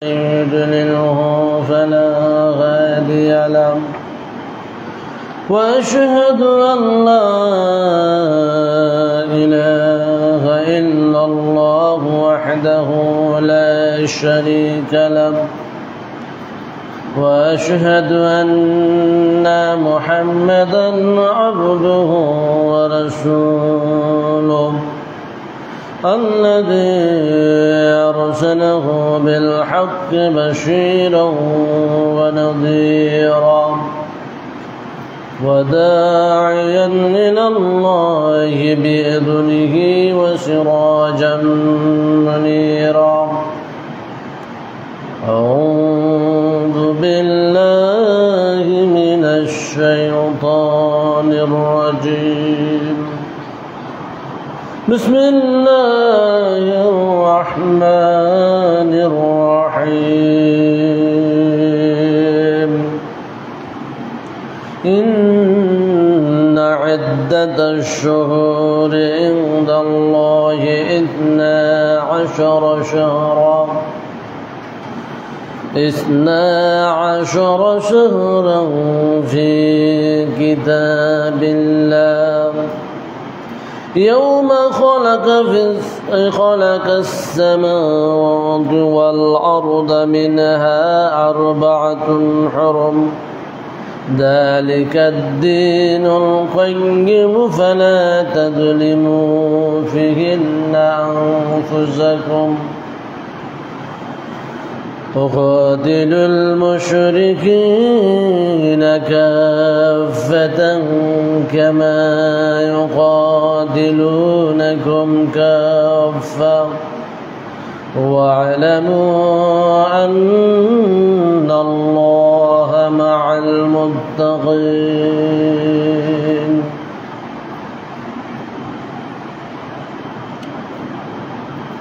يضلله فلا هادي له وأشهد أن لا إله إلا الله وحده لا شريك له وأشهد أن محمدا عبده ورسوله الذي أرسله بالحق بشيرا ونذيرا وداعيا إلى الله بإذنه وسراجا منيرا أعوذ بالله من الشيطان الرجيم بسم الله الرحمن الرحيم إن عدة الشهور عند الله 12 شهرا في كتاب الله يوم خلق السماوات والأرض منها 4 حرم ذلك الدين القيم فلا تظلموا فيهن أنفسكم وقاتلوا المشركين كافة كما يقاتلونكم كافة واعلموا أن الله مع المتقين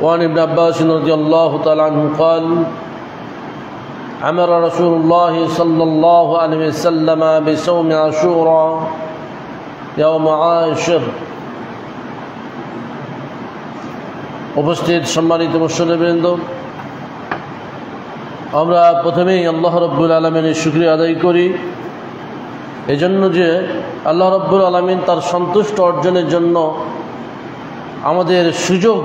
وعن ابن عباس رضي الله تعالى عنه قال أمر رسول الله صلى الله عليه وسلم بصوم عاشوراء يوم عاشر উপস্থিত সম্মানিত মুসল্লিবৃন্দ, আমরা প্রথমেই আল্লাহ রাব্বুল আলামিনের শুকরিয়া আদায় করি এজন্য যে আল্লাহ রাব্বুল আলামিন তার সন্তুষ্ট অর্জনের জন্য আমাদের সুযোগ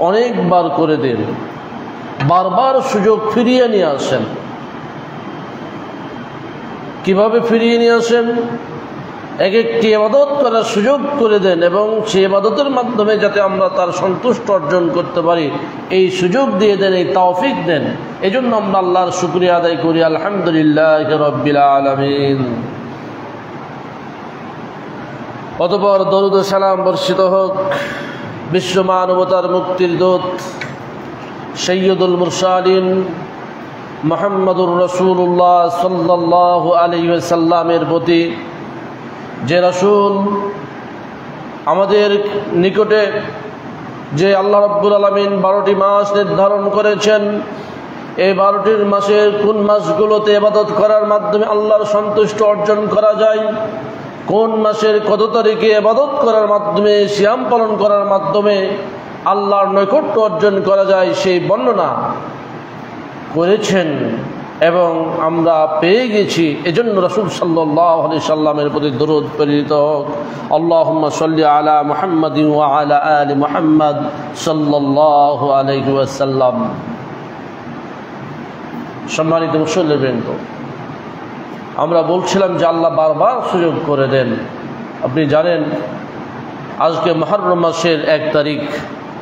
অনেকবার করে দেন, বারবার সুযোগ ফিরিয়ে নিয়ে আসেন। কিভাবে ফিরিয়ে নিয়ে আসেন? এক একটি ইবাদত করার সুযোগ করে দেন এবং সেই ইবাদতের মাধ্যমে যাতে আমরা তার সন্তুষ্ট অর্জন করতে পারি এই সুযোগ দিয়ে দেন, এই তৌফিক দেন। এজন্য আমরা আল্লাহর শুকরিয়া আদায় করি। আলহামদুলিল্লাহ রাব্বিল আলামিন। অতঃপর দরুদ ও সালাম বর্ষিত হোক বিশ্ব মানবতার মুক্তির দূত সৈয়দুল মুরসালিন মুহাম্মদুর রাসূলুল্লাহ সাল্লাল্লাহু আলাইহি ওয়াসাল্লামের প্রতি, যে রাসূল আমাদের নিকটে যে আল্লাহ রাব্বুল আলামিন 12টি মাস নির্ধারণ করেছেন, এই 12টির মাসের কোন মাসগুলোতে ইবাদত করার মাধ্যমে আল্লাহর সন্তুষ্ট অর্জন করা যায়, কোন মাসের কত তারিখে ইবাদত করার মাধ্যমে সিয়াম পালন করার মাধ্যমে আল্লাহর নৈকট্য অর্জন করা যায় সেই বর্ণনা করেছেন এবং আমরা পেয়ে গেছি। এজন্য রাসূল সাল্লাল্লাহু আলাইহি সাল্লামের প্রতি দরুদ প্রেরিত হোক। আল্লাহুম্মা সাল্লি আলা মুহাম্মাদিন ওয়া আলা আলি মুহাম্মাদ সাল্লাল্লাহু আলাইহি ওয়াসাল্লাম। সম্মানিত মুসল্লিবৃন্দ, আমরা বলছিলাম যে আল্লাহ বারবার সুযোগ করে দেন। আপনি জানেন আজকে মুহররম মাসের 1 তারিখ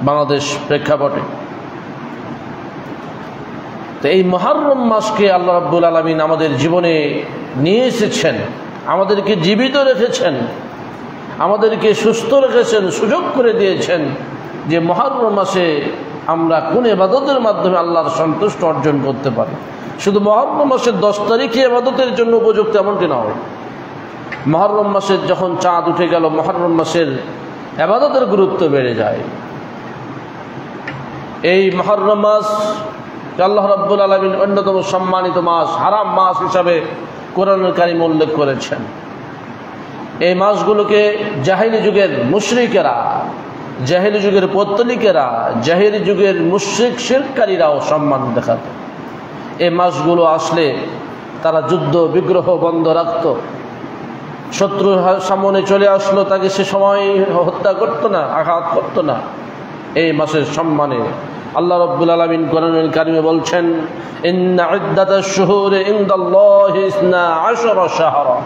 বাংলাদেশ প্রেক্ষাপটে। তো এই মুহররম মাসকে আল্লাহ রাব্বুল আলামিন আমাদের জীবনে নিয়ে এসেছেন, আমাদেরকে জীবিত রেখেছেন, আমাদেরকে সুস্থ রেখেছেন, সুযোগ করে দিয়েছেন যে মুহররম মাসে আমরা কোন ইবাদতের মাধ্যমে আল্লাহর সন্তুষ্ট অর্জন করতে পারি। শুধু মুহররম মাসের 10 তারিখে ইবাদতের জন্য উপযুক্ত এমনটি নয়। মুহররম মাসের যখন চাঁদ উঠে গেল, মুহররম মাসের ইবাদতের গুরুত্ব বেড়ে যায়। এই মুহররম মাস আল্লাহ রাব্বুল আলামিন অন্যতম সম্মানিত মাস, হারাম মাস হিসাবে কোরআনুল কারীম উল্লেখ করেছেন। এই মাসগুলোকে জাহিলি যুগের মুশরিকেরা জাহেলি যুগের পৌত্তলিকেরা, জাহেলি যুগের মুশরিক শিরককারীরাও সম্মান দেখাত। এই মাসগুলো আসলে তারা যুদ্ধ বিগ্রহ বন্ধ রাখত। শত্রুর সামনে চলে আসলো, তাকে সে সময় হত্যা করতো না, আঘাত করতো না। এই মাসের সম্মানে আল্লাহ রাব্বুল আলামিন কোরআনুল কারীমে বলছেন, ইন্না ইদ্দাতাশ শুহুরি ইনদাল্লাহি 12 শাহরা,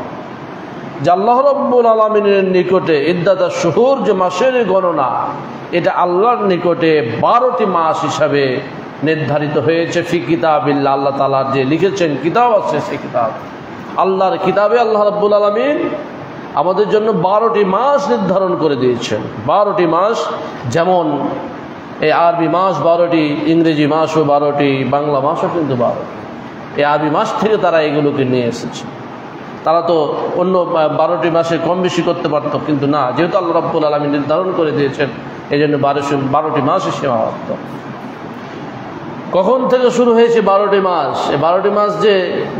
যে আল্লাহ রাব্বুল আলামিনের নিকটে ইদ্দাতাশ শুহুর, যে মাসের গণনা, এটা আল্লাহর নিকটে 12টি মাস হিসাবে নির্ধারিত হয়েছে। ফি কিতাবিল্লাহ, আল্লাহ তাআলা যে লিখেছেন কিতাব আছে, সেই কিতাব, আল্লাহর কিতাবে আল্লাহ রাব্বুল আলামিন আমাদের জন্য 12টি মাস নির্ধারণ করে দিয়েছেন। 12টি মাস, যেমন এই আরবি মাস 12টি, ইংরেজি মাসও 12টি, বাংলা মাসও কিন্তু 12টি। এই আরবি মাস থেকে তারা এগুলোকে নিয়ে এসেছে। তারা তো অন্য 12টি মাসে কম বেশি করতে পারত, কিন্তু না, যেহেতু আল্লাহ রাব্বুল আলামিন নির্ধারণ করে দিয়েছেন, এই জন্য 12টি মাসই সীমাবদ্ধ। কখন থেকে শুরু হয়েছে 12টি মাস? এই 12টি মাস যে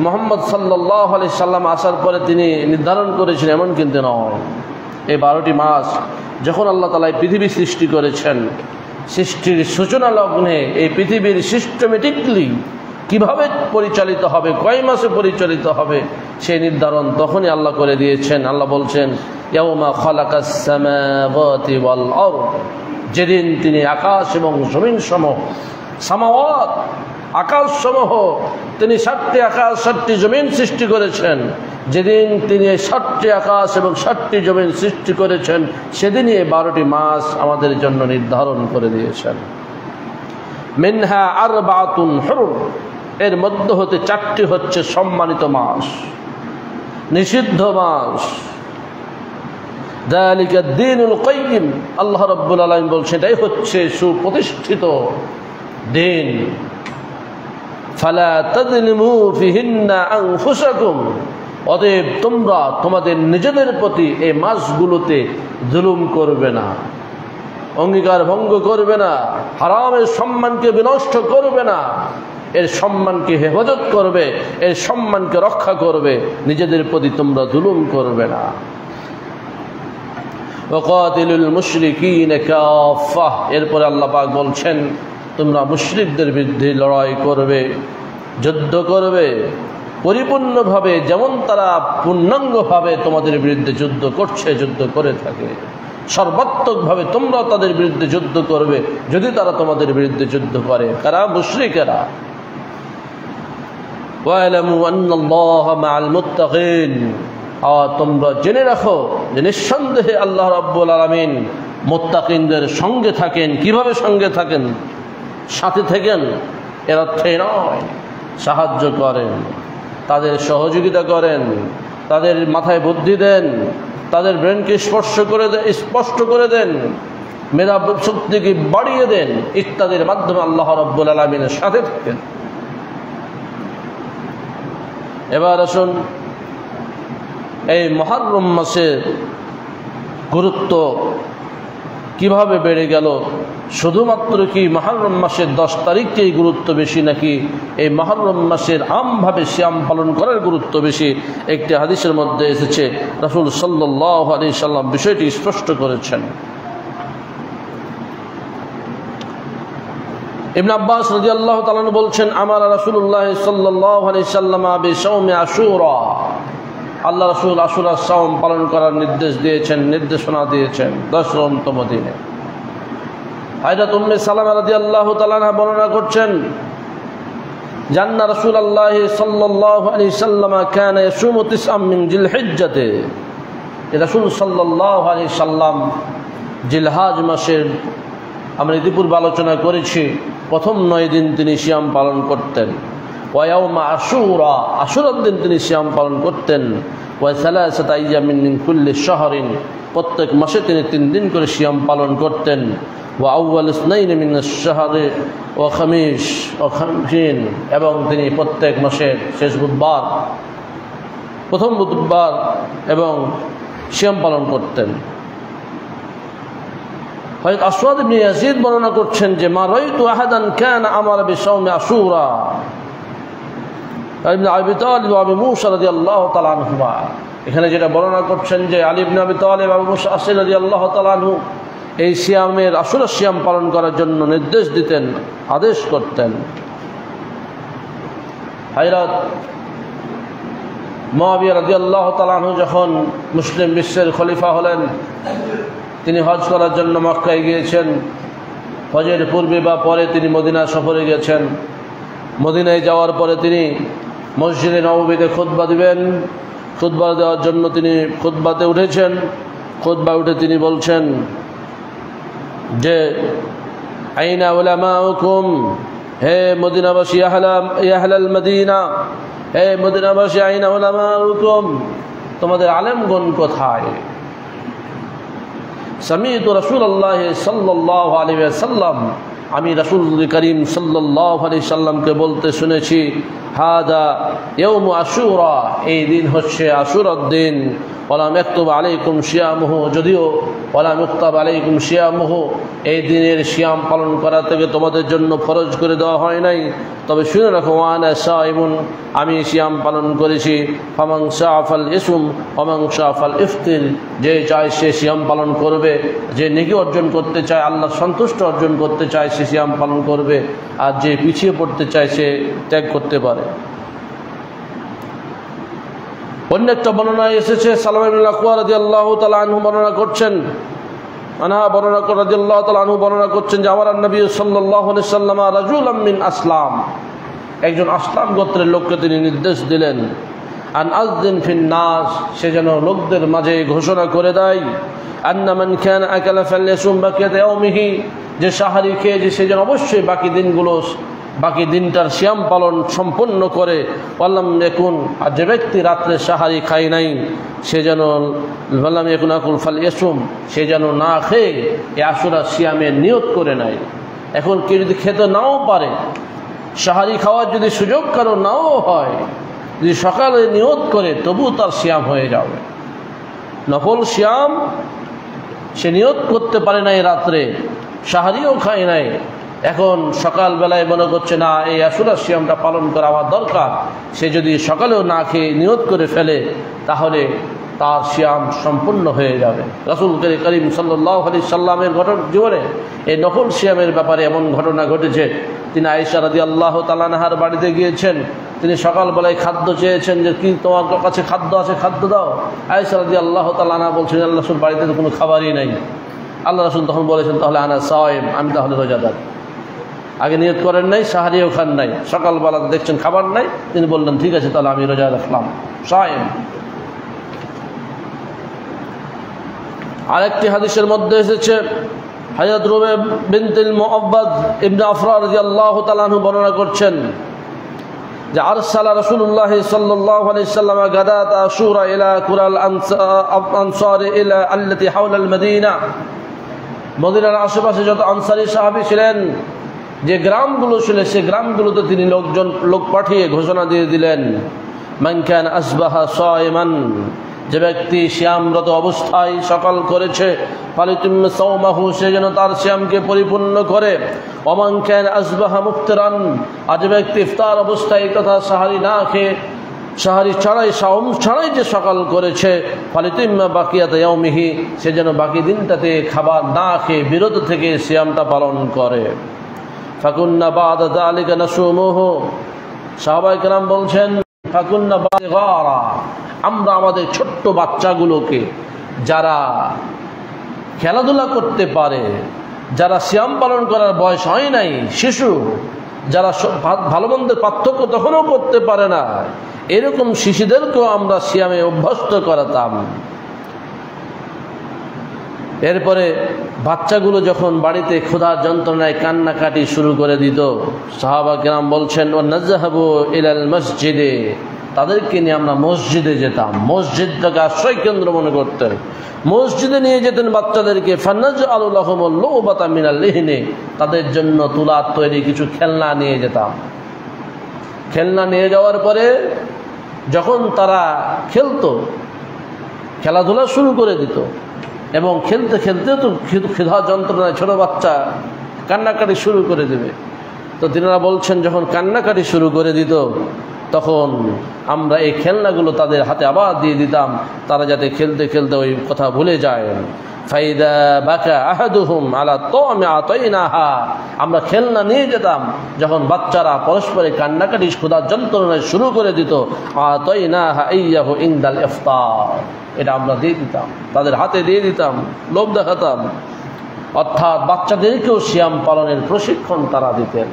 মুহাম্মদ সাল্লাল্লাহু আলাইহি সাল্লাম আসার পরে তিনি নির্ধারণ করেছেন এমন কিন্তু নয়। এই 12টি মাস যখন আল্লাহ তাআলা এই পৃথিবী সৃষ্টি করেছেন, সৃষ্টির সূচনা লগ্নে এই পৃথিবীর সিস্টেমেটিকলি কিভাবে পরিচালিত হবে, কয় মাসে পরিচালিত হবে, সেই নির্ধারণ তখনই আল্লাহ করে দিয়েছেন। আল্লাহ বলছেন, ইয়াউমা খালাকাস সামাওয়াতি ওয়াল আরদ, যেদিন তিনি আকাশ এবং জমিন সমূহ, সামাওয়াত আকাশ সমূহ, তিনি 7টি আকাশ 7টি জমিন সৃষ্টি করেছেন। যেদিন তিনি 7টি আকাশ এবং 7টি জমিন সৃষ্টি করেছেন, সেদিনই 12টি মাস আমাদের জন্য নির্ধারণ করে দিয়েছেন। মিনহা আরবাতুন হুরুম, এর মধ্য হতে 4টি হচ্ছে সম্মানিত মাস, নিষিদ্ধ মাস। যালিকা দ্বীনুল কাইয়িম, আল্লাহ রাব্বুল আলামিন বলছেন এটাই হচ্ছে সুপ্রতিষ্ঠিত দিন। ফালা তাযলিমু ফিহিন্না আনফুসাকুম, অতএব তোমরা তোমাদের নিজেদের প্রতি এই মাসগুলোতে জুলুম করবে না, অঙ্গীকার ভঙ্গ করবে না, হারামের সম্মানকে বিনষ্ট করবে না, এর সম্মানকে হেফাজত করবে, এর সম্মানকে রক্ষা করবে, নিজেদের প্রতি তোমরা জুলুম করবে না। ওয়াকাতিলুল মুশরিকিনা কাফা, এরপরে আল্লাহ পাক বলছেন তোমরা মুশরিকদের বিরুদ্ধে লড়াই করবে, যুদ্ধ করবে পরিপূর্ণভাবে, যেমন তারা পূর্ণাঙ্গভাবে তোমাদের বিরুদ্ধে যুদ্ধ করছে, যুদ্ধ করে থাকে। সর্বাত্মকভাবে তোমরা তাদের বিরুদ্ধে যুদ্ধ করবে যদি তারা তোমাদের বিরুদ্ধে যুদ্ধ করে। কারা? মুশরিকেরা। ওয়ালামু আন্নাল্লাহা মাআল মুত্তাকিন, আর তোমরা জেনে রাখো যে নিঃসন্দেহে আল্লাহ রাব্বুল আলামিন মুত্তাকিনদের সঙ্গে থাকেন। কিভাবে সঙ্গে থাকেন? সাথে থাকেন এর অর্থে নয়, সাহায্য করেন, তাদের সহযোগিতা করেন, তাদের মাথায় বুদ্ধি দেন, তাদের ব্রেনকে স্পষ্ট করে দেন, মেধা শক্তিকে বাড়িয়ে দেন, ইত্যাদির মাধ্যমে আল্লাহ রাব্বুল আলামিনের সাথে থাকেন। এবার আসুন, এই মুহররম মাসের গুরুত্ব কিভাবে বেড়ে গেল? শুধুমাত্র কি মুহররম মাসের 10 তারিখকেই গুরুত্ব বেশি, নাকি এই মুহররম মাসের আমভাবে সিয়াম পালন করার গুরুত্ব বেশি? একটি হাদিসের মধ্যে এসেছে, রাসূল সাল্লাল্লাহু আলাইহি সাল্লাম বিষয়টি স্পষ্ট করেছেন। ইবনে আব্বাস রাদিয়াল্লাহু তাআলা বলছেন, আমারা রাসূলুল্লাহ সাল্লাল্লাহু আলাইহি সাল্লাম বিসাওমি আশুরা, আল্লাহ রাসূল আশুরার সাওম পালন করার নির্দেশনা দিয়েছেন 10তম দিনে। হযরত উম্মে সালামা রাদিয়াল্লাহু তাআলা বর্ণনা করছেন, জান্না রাসূলুল্লাহ সাল্লাল্লাহু আলাইহি সাল্লাম কানা ইয়াসুমু 9 মিন জিলহিজ্জাতে, রাসূল সাল্লাল্লাহু আলাইহি সাল্লাম জিলহজ মাসের, আমরা ইতিপূর্বে আলোচনা করেছি, প্রথম 9 দিন তিনি সিয়াম পালন করতেন। ওয়ায়াউমা আশুরা, আশুরার দিন তিনি সিয়াম পালন করতেন। ওয়া সালাসাত আইয়ামিন মিন কুল্লি শাহরিন, প্রত্যেক মাসে তিনি 3 দিন করে সিয়াম পালন করতেন। ওয়া আউয়াল ইসনাইন মিন আশ-শাহরি ওয়া খামিস ওয়া খামসিন, এবং তিনি প্রত্যেক মাসের শেষ বুধবার, প্রথম বুধবার এবং সিয়াম পালন করতেন। হযরত আসওয়াদ ইবনে ইয়াজিদ বর্ণনা করছেন যে, মা রাইতু আহাদান কানা আমারা বিসাওমি আশুরা, ইবনে আবি তালিব ওয়া আবু মুসা রাদিয়াল্লাহু তাআলা আনহুমা, এখানে যেটা বর্ণনা করছেন যে আলী ইবনে আবি তালিব, আবু মুসা আশআরী রাদিয়াল্লাহু তাআলা আনহু, এই সিয়ামের আশুরা সিয়াম পালন করার জন্য নির্দেশ দিতেন, আদেশ করতেন। হযরত মুআবিয়া রাদিয়াল্লাহু তাআলা আনহু যখন মুসলিম বিশ্বের খলিফা হলেন, তিনি হজ করার জন্য মক্কায় গিয়েছেন। হজের পূর্বে বা পরে তিনি মদিনা সফরে গেছেন। মদিনায় যাওয়ার পরে তিনি মসজিদে নববীতে খুতবা দিবেন। খুতবা দেওয়ার জন্য তিনি খুতবাতে উঠেছেন। খুতবা উঠে তিনি বলছেন যে আইনা উলামাউকুম, হে মদিনাবাসী, আহলাল মদিনা, হে মদিনাবাসী, আইনা উলামাউকুম, তোমাদের আলেমগণ কোথায়? সামি'তু রাসূলুল্লাহ সাল্লাল্লাহু আলাইহি ওয়াসাল্লাম, আমি রাসূল করিম সাল্লাল্লাহু আলাইহি সাল্লামকে বলতে শুনেছি, হাদা ইয়াউমু আশুরা, এই দিন হচ্ছে আশুরার দিন। ওয়ালা মাকতুব আলাইকুম সিয়ামুহু, যদিও ওয়ালা মুক্তাব আলাইকুম সিয়ামুহু, এই দিনের সিয়াম পালন করা থেকে তোমাদের জন্য ফরজ করে দেওয়া হয় নাই, তবে শুনে রাখো, ওয়ানা সাইমুন, আমি সিয়াম পালন করেছি। ফামান শাফাল ইসম ওয়ামান শাফাল ইফতির, যে চায় সে সিয়াম পালন করবে, যে নেকি অর্জন করতে চায়, আল্লাহ সন্তুষ্ট অর্জন করতে চায়, সে সিয়াম পালন করবে, আর যে পিছিয়ে পড়তে চায় সে ত্যাগ করতে পারে। অন্য একটা বর্ণনায় এসেছে, সালামা ইবনে আকুয়া রাদিয়াল্লাহু তাআলা আনহু বর্ণনা করছেন, বর্ণনা করছেন যে আমার নবী সাল্লাল্লাহু আলাইহি ওয়াসাল্লাম রাজুলাম মিন আসলাম, একজন আসলাম গোত্রের লোককে তিনি নির্দেশ দিলেন, আন আযদিন ফিন নাস, সে যেন লোকদের মাঝে ঘোষণা করে দেয়, আন্না মান কানা আকালা ফালইয়াসুম বাকিয়াত ইয়াউমিহি, যে সাহারি খেয়েছে সে যেন অবশ্যই বাকি দিনটার সিয়াম পালন সম্পন্ন করে। ওয়াল্লাম ইয়াকুন, আর যে ব্যক্তি রাত্রে সাহারি খায় নাই সে যেন ওয়াল্লাম ইয়াকুন আকুল ফালইয়াসুম, সে যেন না খেয়ে এই আশুরা সিয়ামের নিয়ত করে নেয়। এখন কেউ যদি খেতে নাও পারে, সাহারি খাওয়ার যদি সুযোগ কারো নাও হয়, যদি সকালে নিয়ত করে, তবু তার সিয়াম হয়ে যাবে। নফল সিয়াম সে নিয়ত করতে পারে নাই, রাত্রে সাহারিও খায় নাই, এখন সকালবেলায় মনে করছে না এই আশুরা সিয়ামটা পালন করা আমার দরকার, সে যদি সকালেও না খেয়ে নিয়ত করে ফেলে তাহলে তার সিয়াম সম্পূর্ণ হয়ে যাবে। রাসূল করিম সাল্লাল্লাহু আলাইহি সাল্লামের জীবনে এই নফল সিয়ামের ব্যাপারে এমন ঘটনা ঘটেছে। তিনি আয়েশা রাদিয়াল্লাহু তাআলা আনহার বাড়িতে গিয়েছেন, তিনি সকালবেলায় খাদ্য চেয়েছেন যে কি তোমার কাছে খাদ্য আছে, খাদ্য দাও। আয়েশা রাদিয়াল্লাহু তাআলা আনহা বলছেন, আল্লাহ রাসূল বাড়িতে তো কোনো খাবারই নাই। আল্লাহ রাসূল তখন বলেছেন, তাহলে আনা সাইম, আমি তাহলে রোজাদার। আগে নিয়ত করেন নাই, সাহারিও খান নাই, সকালবেলা দেখছেন খাবার নাই, তিনি বললেন ঠিক আছে তাহলে আমি রোজা রাখলাম, সাইম। আরেকটি হাদিসের মধ্যে এসেছে, হযরত রুবাই বিনতুল মুআব্বাদ ইবনে আফরা রাদিয়াল্লাহু তাআলা আনহু বর্ণনা করছেন যে আরসালা রাসূলুল্লাহ সাল্লাল্লাহু আলাইহি সাল্লাম গাদাত আশুরা ইলা কুরাল আনসার ইলা আল্লাতি হাওলাল মদিনা, মদিনার আশেপাশে যত আনসারী সাহাবী ছিলেন, যে গ্রামগুলো ছিল সে গ্রামগুলোতে তিনি লোক পাঠিয়ে ঘোষণা দিয়ে দিলেন, মান কানা আসবাহা সায়মান, যে ব্যক্তি সিয়ামরত অবস্থায় সকাল করেছে, ফালিতুম সাওমাহু, সে যেন তার সিয়ামকে পরিপূর্ণ করে। ওমান কানা আসবাহা মুফতিরান, আর যে ব্যক্তি ইফতার অবস্থায় তথা সাহারি না খেয়ে, সাহারি ছাড়াই সাওম ছাড়াই যে সকাল করেছে, ফালিতুম বাকিয়াত ইয়াউমিহি, সে যেন বাকি দিনটাতে খাবার না খেয়ে বিরত থেকে সিয়ামটা পালন করে। ফাকুন্না বাদা যালিকা নাসুমুহু, সাহাবায়ে কেরাম বলছেন, ফাকুন্না বাগরা, আমরা আমাদের ছোট্ট বাচ্চাগুলোকে, যারা খেলাধুলা করতে পারে, যারা সিয়াম পালন করার বয়স হয় নাই, শিশু, যারা ভালো মন্দের পার্থক্য তখনও করতে পারে না, এরকম শিশুদেরকেও আমরা সিয়ামে অভ্যস্ত করাতাম। এরপরে বাচ্চাগুলো যখন বাড়িতে ক্ষুধার যন্ত্রণায় কান্নাকাটি শুরু করে দিত, সাহাবা কেরাম বলছেন, ওয়া নাযহাবু ইলাল মসজিদে, তাদেরকে নিয়ে আমরা মসজিদে যেতাম, মসজিদটাকে আশ্রয় কেন্দ্র মনে করতেন, মসজিদে নিয়ে যেতেন বাচ্চাদেরকে। ফানাজআলু লাহুমুল লুবাতা মিনাল লিহনি, তাদের জন্য তুলার তৈরি কিছু খেলনা নিয়ে যেতাম। খেলনা নিয়ে যাওয়ার পরে যখন তারা খেলতো, খেলাধুলা শুরু করে দিত, এবং খেলতে খেলতে তো ক্ষুধা যন্ত্রণায় ছোট বাচ্চা কান্নাকাটি শুরু করে দেবে, তো তিনারা বলছেন যখন কান্নাকাটি শুরু করে দিত তখন আমরা এই খেলনাগুলো তাদের হাতে আবার দিয়ে দিতাম, তারা যাতে খেলতে খেলতে ওই কথা ভুলে যায়। ফাইদা বাকা আহাদুহুম আলা তা'মি আতাইনাহা, আমরা খেলনা নিয়ে যেতাম, যখন বাচ্চারা পরস্পরে কান্নাকাটি ক্ষুধার যন্ত্রণায় শুরু করে দিত, আতাইনাহা ইয়্যাহু ইনদাল ইফতার, এটা আমরা দিয়ে দিতাম, তাদের হাতে দিয়ে দিতাম, লোভ দেখাতাম। অর্থাৎ বাচ্চাদেরকেও সিয়াম পালনের প্রশিক্ষণ তারা দিতেন।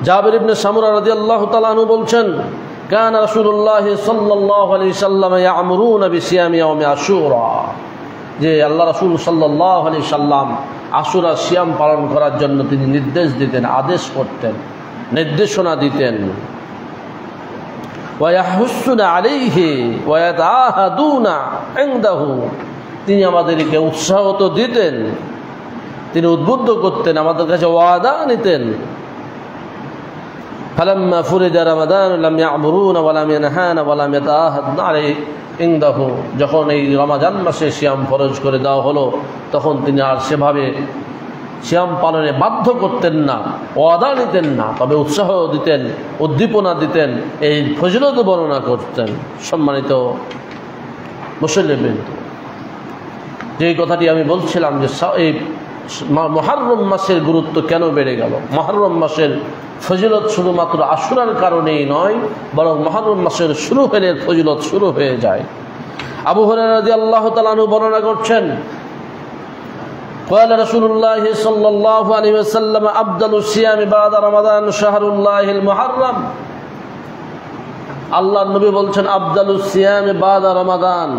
জাবির ইবনে সামুরা রাদিয়াল্লাহু তাআলা আনহু বলছেন, কানা রাসূলুল্লাহ সাল্লাল্লাহু আলাইহি সাল্লাম ইয়া'মুরুনা বিসিয়ামি ইয়াউমি আশুরা, যে আল্লাহ রাসূল সাল্লাল্লাহু আলাইহি সাল্লাম আশুরা সিয়াম পালন করার জন্য তিনি নির্দেশ দিতেন, আদেশ করতেন, নির্দেশনা দিতেন। ওয়া ইয়াহুসসুনা আলাইহি ওয়া ইয়াতাআহাদুনা ইনদাহু, তিনি আমাদেরকে উৎসাহ তো দিতেন, তিনি উদ্বুদ্ধ করতেন, আমাদের কাছে ওয়াদা নিতেন। ফালাম্মা ফুরিদা রমাদান লাম ইয়া'মুরুনা ওয়া লাম ইয়ানহানা ওয়া লাম ইয়াতাআহাদনা আলাইহি ইনদাহু, যখন এই রমাদান মাসে সিয়াম ফরজ করে দেওয়া হলো, তখন তিনি আর সেভাবে সিয়াম পালনে বাধ্য করতেন না, ওয়াদা নিতেন না, তবে উৎসাহ দিতেন, উদ্দীপনা দিতেন, এই ফজিলত বর্ণনা করতেন। সম্মানিত মুসল্লিবৃন্দ, যে কথাটি আমি বলছিলাম যে এই মুহররম মাসের গুরুত্ব কেন বেড়ে গেল, মুহররম মাসের ফজিলত শুধুমাত্র আশুরার কারণেই নয়, বরং মুহররম মাসের শুরু হলে ফজিলত শুরু হয়ে যায়। আবু হুরায়রা রাদিয়াল্লাহু তাআলা আনহু বর্ণনা করছেন, قال رسول الله صلى الله عليه وسلم أفضل الصيام بعد رمضان شهر الله المحرم, আল্লাহ নবী বলছেন আফদালুস সিয়াম বাদা রমাদান,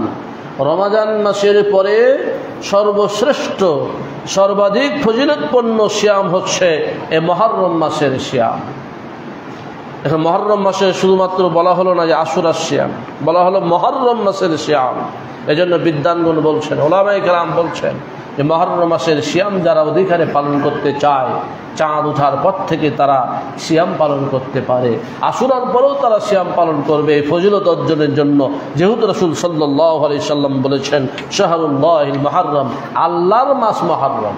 রমাদান মাসের পরে সর্বশ্রেষ্ঠ সর্বাধিক ফজিলতপূর্ণ সিয়াম হচ্ছে এই মুহররম মাসের সিয়াম। এখন মুহররম মাসে শুধুমাত্র বলা হলো না যে আশুরার সিয়াম, বলা হলো মুহররম মাসের সিয়াম। এজন্য বিদ্বানগণ বলছেন, উলামায়ে কেরাম বলছেন যে মুহররম মাসের সিয়াম যারা অধিকারে পালন করতে চায়, চাঁদ ওঠার পর থেকে তারা সিয়াম পালন করতে পারে, আশুরার পরেও তারা সিয়াম পালন করবে এই ফজিলত অর্জনের জন্য। যেহেতু রাসূল সাল্লাল্লাহু আলাইহি সাল্লাম বলেছেন শাহরুল্লাহিল মুহররম, আল্লাহর মাস মুহররম,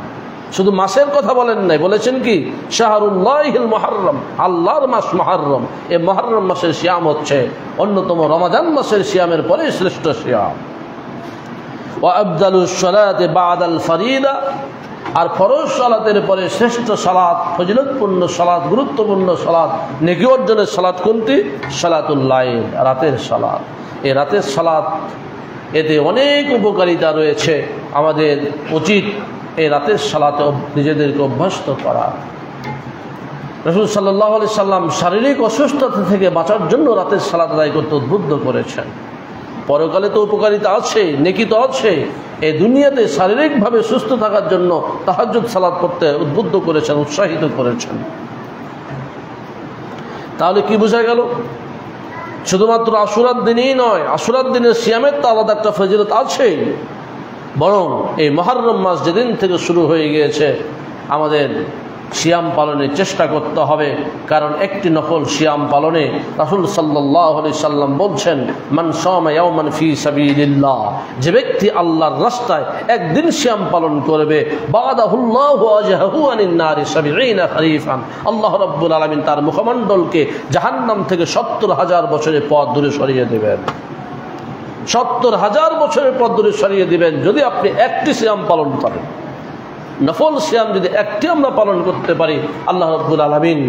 শুধু মাসের কথা বলেন নাই, বলেছেন কি শাহরুল্লাহিল মুহররম, আল্লাহর মাস মুহররম। এই মুহররম মাসের সিয়াম হচ্ছে অন্যতম রমাদান মাসের সিয়ামের পরে শ্রেষ্ঠ সিয়াম। ওয়া আফদালুস সালাতি বাদাল ফারিদা, আর ফরজ সালাতের পরে শ্রেষ্ঠ সালাত, ফজিলতপূর্ণ সালাত, গুরুত্বপূর্ণ সালাত, নেকি অর্জনের সালাত কোনটি? সালাতুল লাইল, রাতের সালাত। এই রাতের সালাত, এতে অনেক উপকারিতা রয়েছে। আমাদের উচিত এই রাতের সালাতে নিজেদেরকে অভ্যস্ত করা। রাসূল সাল্লাল্লাহু আলাইহি সাল্লাম শারীরিক অসুস্থতা থেকে বাঁচার জন্য রাতের সালাত আদায় করতে উদ্বুদ্ধ করেছেন। পরকালে তো উপকারিতা আছে, নেকি তো আছে, এই দুনিয়াতে শারীরিকভাবে সুস্থ থাকার জন্য তাহাজ্জুদ সালাত পড়তে উদ্বুদ্ধ করেছেন, উৎসাহিত করেছেন। তাহলে কি বোঝা গেল? শুধুমাত্র আশুরার দিনেই নয়, আশুরার দিনের সিয়ামের তো আলাদা একটা ফজিলত আছে, বরং এই মুহররম মাস যেদিন থেকে শুরু হয়ে গিয়েছে আমাদের সিয়াম পালনের চেষ্টা করতে হবে। কারণ একটি নফল সিয়াম পালনে রাসূল সাল্লাল্লাহু আলাইহি সাল্লাম বলছেন, মান সামা ইয়াওমান ফি সাবিলিল্লাহ, যে ব্যক্তি আল্লাহর রাস্তায় একদিন সিয়াম পালন করবে, বাদাহুল্লাহু ওয়াজহাহু আনিন নারি ৭০ খরিফান, আল্লাহ রাব্বুল আলামিন তার মুখমণ্ডলকে জাহান্নাম থেকে ৭০,০০০ বছরের পথ দূরে সরিয়ে দেবেন। ৭০,০০০ বছরের পথ দূরে সরিয়ে দিবেন যদি আপনি একটি সিয়াম পালন করেন। নফল সিয়াম যদি একটি আমরা পালন করতে পারি, আল্লাহ রাব্বুল আলামিন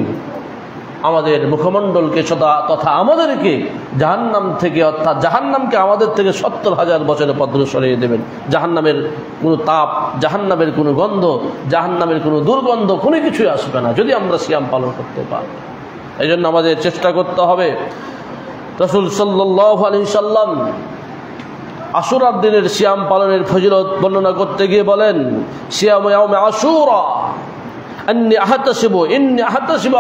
আমাদের মুখমণ্ডলকে তথা আমাদেরকে জাহান্নাম থেকে, অর্থাৎ জাহান্নামকে আমাদের থেকে ৭০,০০০ বছরের পথ দূরে সরিয়ে দেবেন। জাহান্নামের কোনো তাপ, জাহান্নামের কোনো গন্ধ, জাহান্নামের কোনো দুর্গন্ধ কোনো কিছুই আসবে না যদি আমরা সিয়াম পালন করতে পারি। এই জন্য আমাদের চেষ্টা করতে হবে। রাসূল সাল্লাল্লাহু আলাইহি সাল্লাম আশুরার দিনের সিয়াম পালনের ফজিলত বর্ণনা করতে গিয়ে বলেন, সিয়ামু ইয়াউমি আশুরা আন্নী আহতাসিবু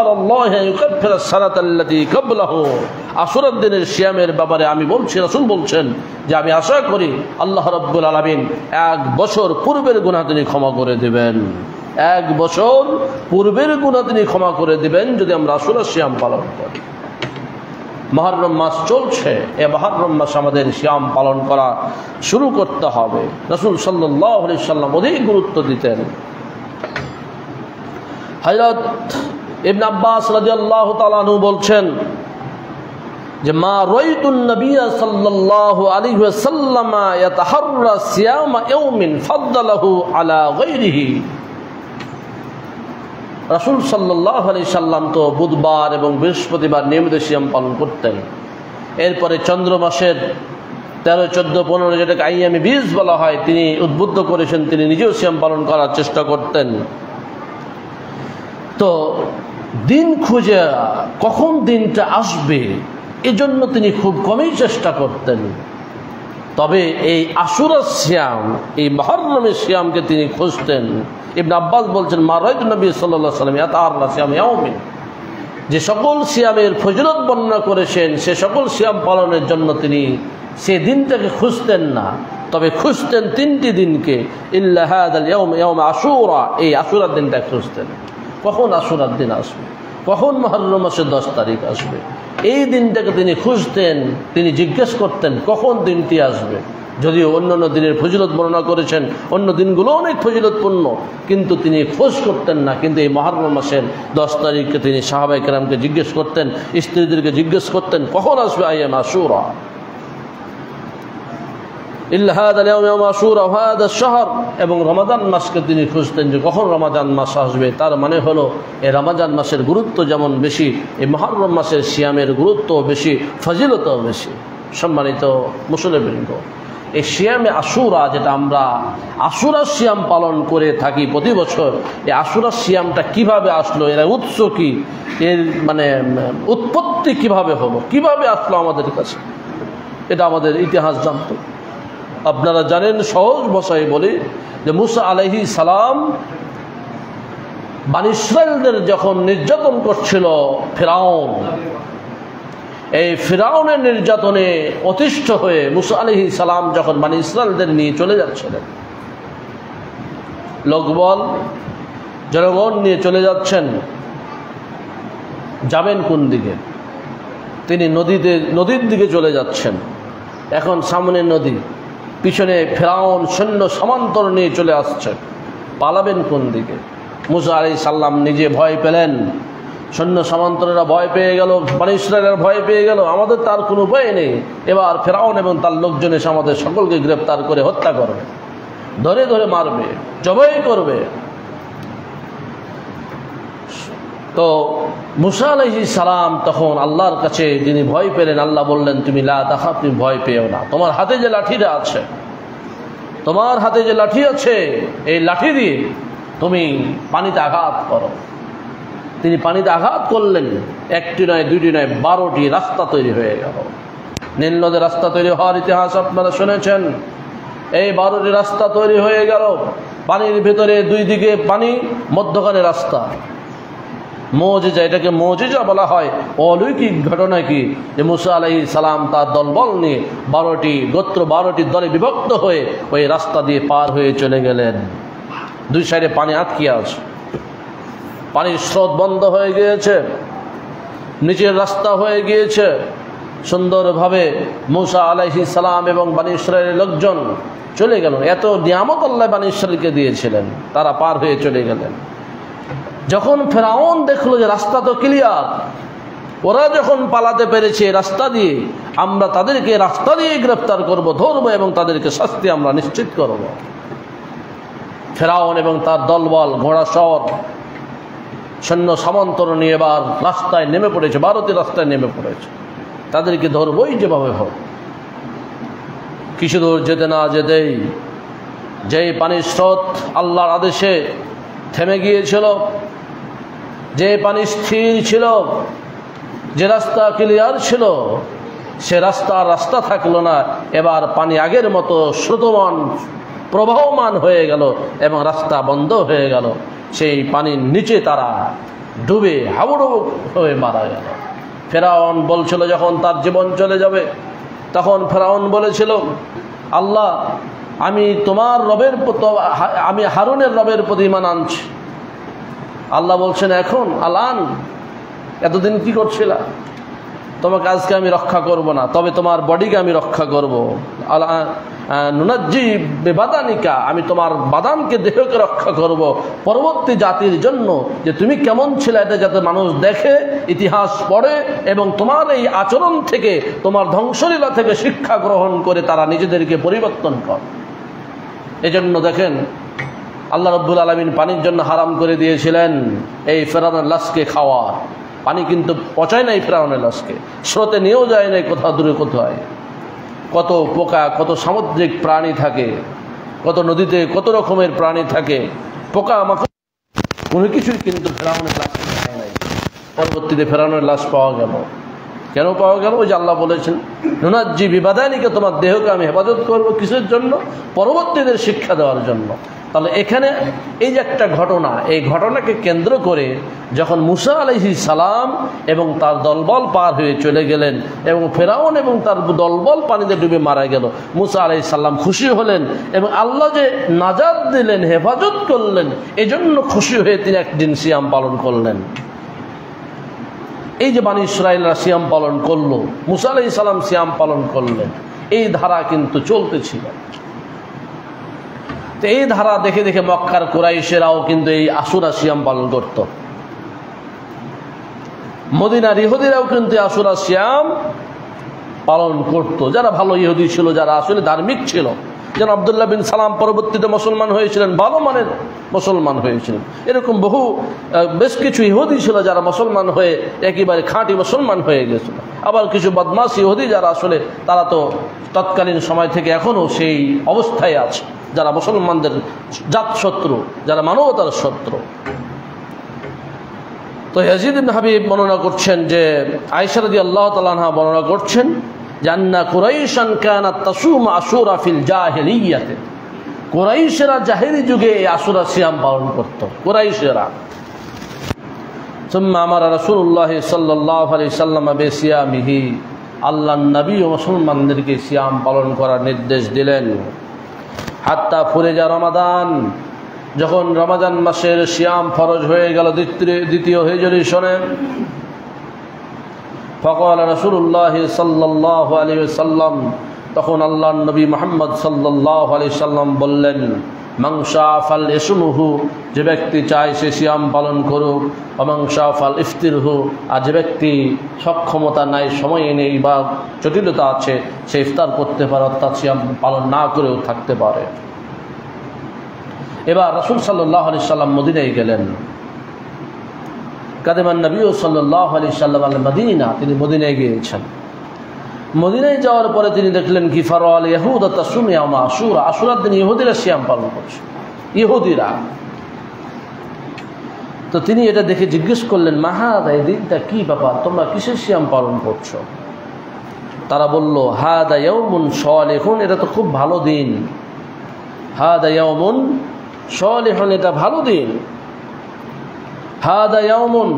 আলাল্লাহি আন ইউকাফিরা আস-সানাতাল্লাতী ক্বাবলাহু, আশুরার দিনের সিয়ামের ব্যাপারে আমি বলছি, রাসূল বলছেন যে আমি আশা করি আল্লাহ রাব্বুল আলামিন ১ বছর পূর্বের গুনাহ তিনি ক্ষমা করে দিবেন। ১ বছর পূর্বের গুনাহ তিনি ক্ষমা করে দিবেন যদি আমরা আশুরার সিয়াম পালন করি। মুহররম মাস চলছে, এই মুহররম মাস আমাদের সিয়াম পালন করা শুরু করতে হবে। রাসূল সাল্লাল্লাহু আলাইহি সাল্লাম অধিক গুরুত্ব দিতেন। হযরত ইবনে আব্বাস রাদিয়াল্লাহু তাআলা আনহু বলছেন, যে মা রাইতুন নবী সাল্লাল্লাহু আলাইহি ওয়াসাল্লাম ইয়াতাহাররা সিয়ামা ইয়াউমিন ফাদ্দালাহু আলা গায়রিহি। রাসূল সাল্লাল্লাহু আলাইহি সাল্লাম তো বুধবার এবং বৃহস্পতিবার নিয়মিত সিয়াম পালন করতেন। এরপরে চন্দ্র মাসের 13, 14, 15 যেটাকে আইয়ামে বীজ বলা হয় তিনি উদ্বুদ্ধ করেছেন, তিনি নিজেও সিয়াম পালন করার চেষ্টা করতেন। তো দিন খুঁজে কখন দিনটা আসবে এজন্য তিনি খুব কমই চেষ্টা করতেন। তবে এই আশুরার সিয়াম, এই মুহররমের সিয়ামকে তিনি খুঁজতেন। ইবনে আব্বাস বলছেন মা রাআইতুন নবী সাল্লাল্লাহু আলাইহি ওয়াসাল্লাম ইয়াতাহাররা সিয়াম ইয়াউমিন, যে সকল সিয়ামের ফজিলত বর্ণনা করেছেন সে সকল সিয়াম পালনের জন্য তিনি সে দিনটাকে খুঁজতেন না, তবে খুঁজতেন 3টি দিনকে। ইল্লা হাদাল ইয়াউম ইয়াউম আশুরা, এই আশুরার দিনটা খুঁজতেন। কখন আশুরার দিন আসবে, কখন মুহররম মাসের 10 তারিখ আসবে, এই দিনটাকে তিনি খুঁজতেন। তিনি জিজ্ঞেস করতেন কখন দিনটি আসবে। যদিও অন্যান্য দিনের ফজিলত বর্ণনা করেছেন, অন্য দিনগুলো অনেক ফজিলতপূর্ণ, কিন্তু তিনি খোঁজ করতেন না। কিন্তু এই মুহররম মাসের 10 তারিখকে তিনি সাহাবায়ে কেরামকে জিজ্ঞেস করতেন, স্ত্রীদেরকে জিজ্ঞেস করতেন কখন আসবে আইয়াম আশুরা। ইল্লা হাদাল ইয়াউম ইয়াউম আশুরা ওয়া হাদাশ শাহর, এবং রমাদান মাসকে তিনি খুঁজতেন যে কখন রমাদান মাস আসবে। তার মানে হলো এই রমাদান মাসের গুরুত্ব যেমন বেশি, এই মুহররম মাসের সিয়ামের গুরুত্ব বেশি, ফজিলতও বেশি। সম্মানিত মুসলিমবৃন্দ, এই সিয়ামে আশুরা, যেটা আমরা আশুরা সিয়াম পালন করে থাকি প্রতি বছর, এই আশুরা সিয়ামটা কিভাবে আসলো, এর উৎস কি, এর মানে উৎপত্তি কিভাবে হলো, কিভাবে আসলো আমাদের কাছে, এটা আমাদের ইতিহাস জানতো। আপনারা জানেন, সহজ ভাষায় বলি যে মুসা আলাইহিস সালাম বনী ইসরাঈলদের যখন নির্যাতন করছিল ফিরআউন, এই ফিরআউনের নির্যাতনে অতিষ্ঠ হয়ে মুসা আলাইহিস সালাম যখন বনী ইসরাঈলদের নিয়ে চলে যাচ্ছিলেন, লোকবল জনগণ নিয়ে চলে যাচ্ছেন, যাবেন কোন দিকে? তিনি নদীর দিকে চলে যাচ্ছেন। এখন সামনে নদী, পিছনে ফিরআউন সৈন্য সমান্তর নিয়ে চলে আসছে, পালাবেন কোন দিকে? মুসা আলাইহিস সালাম নিজে ভয় পেলেন, সৈন্য সমান্তরেরা ভয় পেয়ে গেল, বনী ইসরাঈলের ভয় পেয়ে গেল, আমাদের তার কোনো উপায় নেই। এবার ফিরআউন এবং তার লোকজন এসে আমাদের সকলকে গ্রেফতার করে হত্যা করবে, ধরে ধরে মারবে, জবাই করবে। তো মুসা আলাইহিস সালাম তখন আল্লাহর কাছে যিনি ভয় পেলেন, আল্লাহ বললেন তুমি লা তাখাফ, তুমি ভয় পেও না, তোমার হাতে যে লাঠিটা আছে, তোমার হাতে যে লাঠি আছে, এই লাঠি দিয়ে তুমি পানিতে আঘাত করো। তিনি পানিতে আঘাত করলেন, একটি নয়, দুইটি নয়, 12টি রাস্তা তৈরি হয়ে গেল। নীল নদের রাস্তা তৈরি হওয়ার ইতিহাস আপনারা শুনেছেন। এই 12টি রাস্তা তৈরি হয়ে গেল, পানির ভেতরে দুই দিকে পানি, মধ্যখানে রাস্তা। মুজিজা, এটাকে মুজিজা বলা হয়। অলৌকিক ঘটনা কি যে মুসা আলাইহিস সালাম তার দলবল নিয়ে 12টি গোত্র, 12টি দলে বিভক্ত হয়ে ওই রাস্তা দিয়ে পার হয়ে চলে গেলেন। দুই সাইডে পানি আটকে আছে, পানির স্রোত বন্ধ হয়ে গিয়েছে, নিচের রাস্তা হয়ে গিয়েছে। সুন্দরভাবে মুসা আলাইহিস সালাম এবং বনী ইসরাঈলের লোকজন চলে গেল। এত নিয়ামত আল্লাহ বনী ইসরাঈলকে দিয়েছিলেন, তারা পার হয়ে চলে গেলেন। যখন ফিরআউন দেখলো যে রাস্তা তো ক্লিয়ার, ওরা যখন পালাতে পেরেছে রাস্তা দিয়ে, আমরা তাদেরকে রাস্তা দিয়ে গ্রেফতার করব, ধরবো এবং তাদেরকে শাস্তি আমরা নিশ্চিত করব। ফিরআউন এবং তার দলবল, ঘোড়াসওয়ার, সৈন্য সামন্তর নিয়ে এবার রাস্তায় নেমে পড়েছে, 12টি রাস্তায় নেমে পড়েছে। তাদেরকে ধরবই যেভাবে হোক। কিছু দূর যেতে না যেতেই যেই পানির স্রোত আল্লাহর আদেশে থেমে গিয়েছিল, যে পানি স্থির ছিল, যে রাস্তা ক্লিয়ার ছিল, সে রাস্তা থাকলো না। এবার পানি আগের মতো স্রোতমান, প্রবাহমান হয়ে গেল এবং রাস্তা বন্ধ হয়ে গেল। সেই পানির নিচে তারা ডুবে হাবুডুবু হয়ে মারা গেল। ফিরআউন বলছিল যখন তার জীবন চলে যাবে, তখন ফিরআউন বলেছিল, আল্লাহ আমি তোমার রবের, আমি হারুনের রবের প্রতি ঈমান আনছি। আল্লাহ বলছেন এখন আলান, এতদিন কি করছিলা? তোমাকে আজকে আমি রক্ষা করব না, তবে তোমার বডিকে আমি রক্ষা করব। নুনাজ্জি বেবাদানিকা, আমি তোমার বাদানকে দেহকে রক্ষা করব পরবর্তী জাতির জন্য, যে তুমি কেমন ছিলে এটা যাতে মানুষ দেখে, ইতিহাস পড়ে এবং তোমার এই আচরণ থেকে, তোমার ধ্বংসলীলা থেকে শিক্ষা গ্রহণ করে তারা নিজেদেরকে পরিবর্তন করে। এজন্য দেখেন আল্লাহ রাব্বুল আলামিন পানির জন্য হারাম করে দিয়েছিলেন এই ফেরাউনের লাশকে খাওয়া। পানি কিন্তু পচায় নাই ফেরাউনের লাশকে, স্রোতে নিয়েও যায় নাই কোথাও দূরে কোথায়। কত পোকা, কত সামুদ্রিক প্রাণী থাকে, কত নদীতে কত রকমের প্রাণী থাকে, পোকা মাকড়, কোনো কিছুই কিন্তু ফেরাউনের লাশ খায় নাই। পরবর্তীতে ফেরাউনের লাশ পাওয়া গেল। কেন পাওয়া গেল? ওই যে আল্লাহ বলেছেন নুনাজ্জি বিবাদানিকে, তোমার দেহকে আমি হেফাজত করবো। কিসের জন্য? পরবর্তীদের শিক্ষা দেওয়ার জন্য। তাহলে এখানে এই যে একটা ঘটনা, এই ঘটনাকে কেন্দ্র করে যখন মুসা আলাইহিস সালাম এবং তার দলবল পার হয়ে চলে গেলেন এবং ফেরাউন এবং তার দলবল পানিতে ডুবে মারা গেল, মুসা আলাইহিস সালাম খুশি হলেন এবং আল্লাহ যে নাজাত দিলেন, হেফাজত করলেন, এজন্য খুশি হয়ে তিনি একদিন সিয়াম পালন করলেন। এই যে বানী ইসরাঈলরা সিয়াম পালন করলো, মুসা আলাইহিস সালাম সিয়াম পালন করলেন, এই ধারা কিন্তু চলতেছিল। তো এই ধারা দেখে দেখে মক্কার কুরাইশেরাও কিন্তু এই আশুরা সিয়াম পালন করত। মদিনার ইহুদিরাও কিন্তু আশুরা সিয়াম পালন করত, যারা ভালো ইহুদি ছিল, যারা আসলে ধার্মিক ছিল। যেন আব্দুল্লাহ বিন সালাম পরবর্তীতে মুসলমান হয়েছিলেন, ভালো মানের মুসলমান হয়েছিলেন। এরকম বেশ কিছু ইহুদি ছিল যারা মুসলমান হয়ে একেবারে খাঁটি মুসলমান হয়ে গেছিল। আবার কিছু বদমাশ ইহুদি যারা আসলে তারা তো তৎকালীন সময় থেকে এখনও সেই অবস্থায় আছে, যারা মুসলমানদের জাত শত্রু, যারা মানবতার শত্রু। তো ইয়াজিদ ইবনে হাবিব বর্ণনা করছেন যে আয়েশা রাদিয়াল্লাহু তাআলা আনহা বর্ণনা করছেন জান্না কুরাইশান কানাত তাসুম আশুরা ফিল জাহিলিয়াতে, কুরাইশরা জাহেলি যুগে এই আশুরা সিয়াম পালন করত। কুরাইশরা সুম্মা আমারা রাসূলুল্লাহ সাল্লাল্লাহু আলাইহি সাল্লাম বিসিয়ামিহি, আল্লাহর নবী ও মুসলমানদেরকে সিয়াম পালন করার নির্দেশ দিলেন। হাত্তা ফুরেজা রমাদান, যখন রমাদান মাসের সিয়াম ফরজ হয়ে গেল দ্বিতীয় হিজরি সনে, ফাকাল রাসূলুল্লাহ সাল্লাল্লাহু আলাইহি ওয়াসাল্লাম, তখন আল্লাহর নবী মুহাম্মদ সাল্লাল্লাহু আলাইহি সাল্লাম বললেন মান শাফাল ইসমুহু, যে ব্যক্তি চায় সে সিয়াম পালন করুক, মান শাফাল ইফতিরহু, আর যে ব্যক্তি সক্ষমতা নাই, সময় নেই বা জটিলতা আছে, সে ইফতার করতে পারে, অর্থাৎ সিয়াম পালন না করেও থাকতে পারে। এবার রাসূল সাল্লাল্লাহু আলাইহি সাল্লাম মদিনায় গেলেন। কাদিমান নবী সাল্লাল্লাহু আলাইহি সাল্লাম আল মদিনা, তিনি মদিনায় গিয়েছেন। মদিনায় যাওয়ার পরে তিনি দেখলেন কি ফারাল ইয়াহুদা তাসুম ইয়াউম আশুরা, আশুরার দিন ইহুদিরা সিয়াম পালন করছে, ইহুদিরা। তো তিনি এটা দেখে জিজ্ঞেস করলেন মাহাদা, এই দিনটা কি ব্যাপার, তোমরা কিসের সিয়াম পালন করছো? তারা বলল হাদা ইয়াউমুন সালিহুন, এটা তো খুব ভালো দিন। হাদা ইয়াউমুন সালিহুন, এটা ভালো দিন। হাদা ইয়াউমুন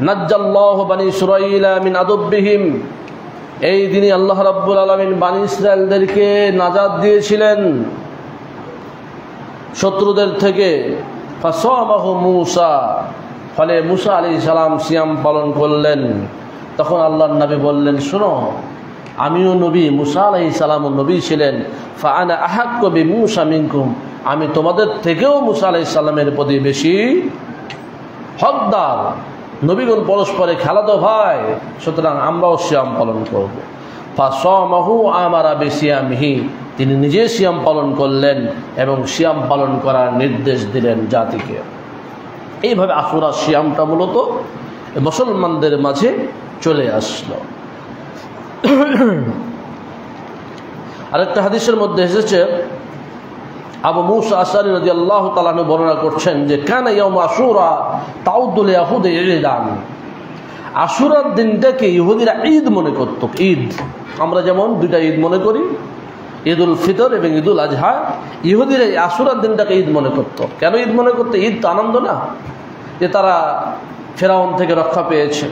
নাজ্জাল্লাহু বানী ইসরাঈলা মিন আদুব্বিহিম, এই দিনে আল্লাহ রাব্বুল আলামিন বানী ইসরাঈলদেরকে নাজাত দিয়েছিলেন শত্রুদের থেকে। ফাসামাহু মূসা, ফলে মূসা আলাইহিস সালাম সিয়াম পালন করলেন। তখন আল্লাহর নবী বললেন শোনো, আমিও নবী, মূসা আলাইহিস সালামও নবী ছিলেন। ফাআনা আহাক্কু বিমূসা মিনকুম, আমি তোমাদের থেকেও মূসা আলাইহিস সালামের প্রতি বেশি হকদার। নবীগণ পরস্পরে খেলাতো ভাই, সুতরাং আমরাও সিয়াম পালন করব। ফাসামাহু আমারা বিসিয়ামিহি, তিনি নিজে সিয়াম পালন করলেন এবং সিয়াম পালন করার নির্দেশ দিলেন জাতিকে। এইভাবে আশুরা সিয়ামটা মূলত মুসলমানদের মাঝে চলে আসলো। আরেকটা হাদিসের মধ্যে এসেছে, আবু মুসা আশআরী রাদিয়াল্লাহু তাআলা আনহু বর্ণনা করছেন যে কানা ইয়াউম আশুরা তাউদুল ইয়াহুদ ঈদান, আশুরার দিনটাকে ইহুদিরা ঈদ মনে করত। ঈদ, আমরা যেমন দুইটা ঈদ মনে করি, ঈদুল ফিতর এবং ঈদুল আজহা, ইহুদিরা আশুরার দিনটাকে ঈদ মনে করত। কেন ঈদ মনে করতো? ঈদ তো আনন্দ না, যে তারা ফেরাউন থেকে রক্ষা পেয়েছে।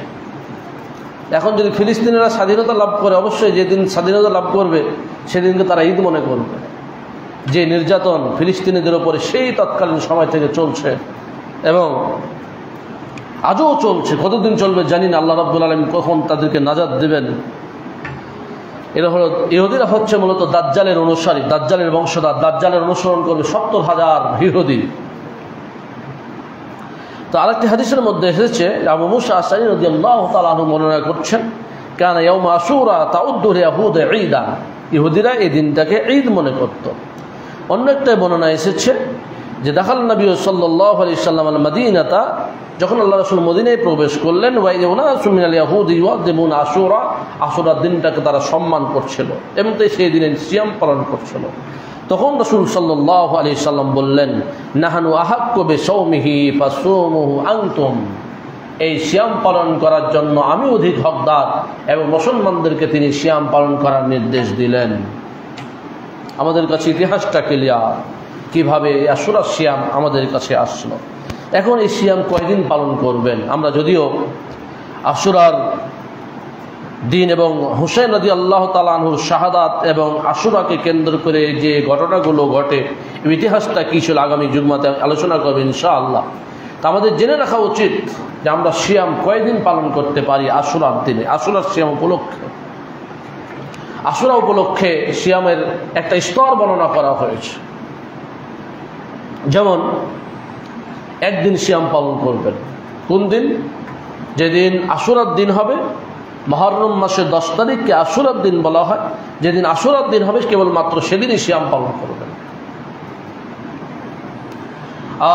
এখন যদি ফিলিস্তিনিরা স্বাধীনতা লাভ করে, অবশ্যই যেদিন স্বাধীনতা লাভ করবে সেদিনকে তারা ঈদ মনে করবে। যে নির্যাতন ফিলিস্তিনিদের ওপরে সেই তৎকালীন সময় থেকে চলছে এবং আজও চলছে, কতদিন চলবে জানি না, আল্লাহ রাব্বুল আলামিন কখন তাদেরকে নাজাত দেবেন। এরা হলো ইহুদিরা হচ্ছে মূলত দাজ্জালের অনুসারী, দাজ্জালের বংশধর, দাজ্জালের অনুসরণ করবে 70,000 ইহুদি। তো আরেকটি হাদিসের মধ্যে এসেছে আবু মুসা আশআরী রাদিয়াল্লাহু তাআলা আনহু বর্ণনা করছেন, কানা ইয়াউম আশুরা তাউদ্দুল ইয়াহুদ ঈদা, ইহুদিরা এই দিনটাকে ঈদ মনে করত। অন্য একটা বর্ণনা এসেছে যে দাখাল নবী সাল্লাল্লাহু আলাইহি সাল্লাম আল মদিনাতা, যখন আল্লাহ রাসূল মদিনায় প্রবেশ করলেন, ওয়াইউনাসু মিনাল ইয়াহুদি ইউআযিমুনা আশুরা, আশুরার দিনটাকে তারা সম্মান করছিল এবং সেই দিনে সিয়াম পালন করছিল। তখন রাসূল সাল্লাল্লাহু আলাইহি সাল্লাম বললেন, নাহানু আহাক্কু বিসাওমিহি ফাসুমুহু আনতুম, এই সিয়াম পালন করার জন্য আমি অধিক হকদার, এবং মুসলমানদেরকে তিনি সিয়াম পালন করার নির্দেশ দিলেন। আমাদের কাছে ইতিহাসটা ক্লিয়ার, কিভাবে আশুরার সিয়াম আমাদের কাছে আসলো। এখন এই সিয়াম কয়দিন পালন করবেন? আমরা যদিও আশুরার দিন এবং হুসাইন রাদিয়াল্লাহু তাআলা আনহুর শাহাদাত এবং আশুরাকে কেন্দ্র করে যে ঘটনাগুলো ঘটে, ইতিহাসটা কী ছিল আগামী জুম্মাতে আলোচনা করবেন ইনশাআল্লাহ। তা আমাদের জেনে রাখা উচিত যে আমরা সিয়াম কয়দিন পালন করতে পারি আশুরার দিনে, আশুরার সিয়াম উপলক্ষে। আশুরা উপলক্ষে সিয়ামের একটা স্তর বর্ণনা করা হয়েছে। যেমন একদিন সিয়াম পালন করবেন, কোন দিন? যেদিন আশুরার দিন হবে, মুহররম মাসের 10 তারিখকে আশুরার দিন বলা হয়। যেদিন আশুরার দিন হবে কেবলমাত্র সেদিনই সিয়াম পালন করবেন।